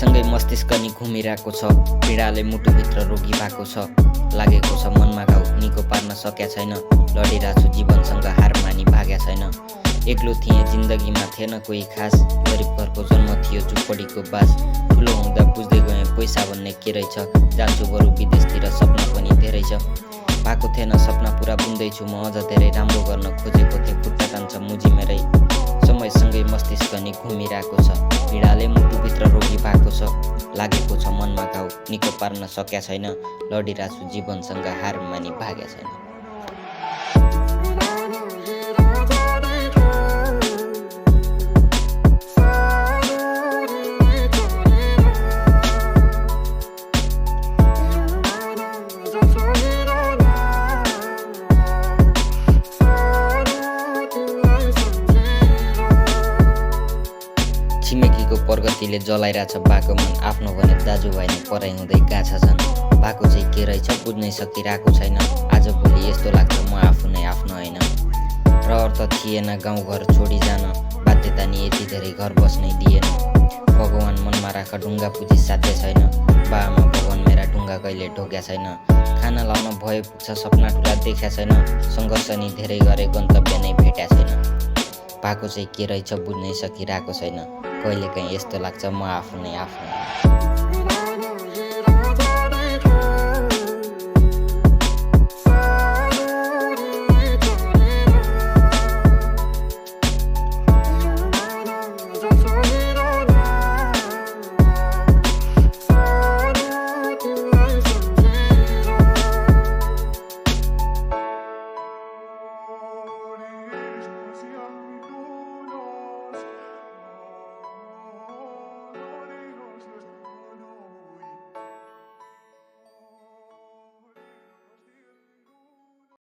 समयसँगै मस्तिष्क नि घुमिरहेको छ, पीडाले मुटुभित्र रोगी भएको छ। लागेको छ मनमा घाउ, निको पार्न सकेका छैन। लडिरहेछु जीवनसँग, हार मानी भाग्या छैन। एक्लो थिएँ जिन्दगीमा, थिएन कोही खास। गरिब घरको जन्म थियो, झुपडीको बास। ठुलो हुँदा बुझ्दै गएँ पैसा भन्ने के रहेछ। जान्छु बरु विदेशतिर, सपना पनि धेरै छ। भएको थिएन सपना पुरा बुन्दैछु म, अझ धेरै राम्रो गर्न खोजेको थिएँ, खुट्टा तान्छ मुजी मेरै। समयसँगै मस्तिष्क नि घुमिरहेको छ, पीडाले मुटुभित्र रोगी भएको छ। लागेको छ मनमा घाउ, निको पार्न सकेका छैन। लडिरहेछु जीवनसँग, हार मानी भाग्या छैन। छिमेकीको प्रगतिले जलाइरहेछ बाको मन, आफ्नो भने दाजुभाइ नै पराइ हुँदै गाछा छन्। बाको चाहिँ के रहेछ बुझ्नै सकिरहेको छैन। आजभोलि यस्तो लाग्छ म आफू नै आफ्नो होइन। रहर त थिएन गाउँघर छोडी जान, बाध्यता नि यति धेरै घर बस्नै दिएन। भगवान मनमा राख ढुङ्गा पुजी साध्य छैन। बाआमा भगवान मेरा ढुङ्गा कहिले ढोक्या छैन। खाना लाउन भए पुग्छ सपना ठुला देख्या छैन। सङ्घर्ष नि धेरै गरे गन्तव्य नै भेट्या छैन। भएको चाहिँ के रहेछ बुझ्नै सकिरहेको छैन। कहिलेकाहीँ यस्तो लाग्छ म आफू नै आफ्नो होइन।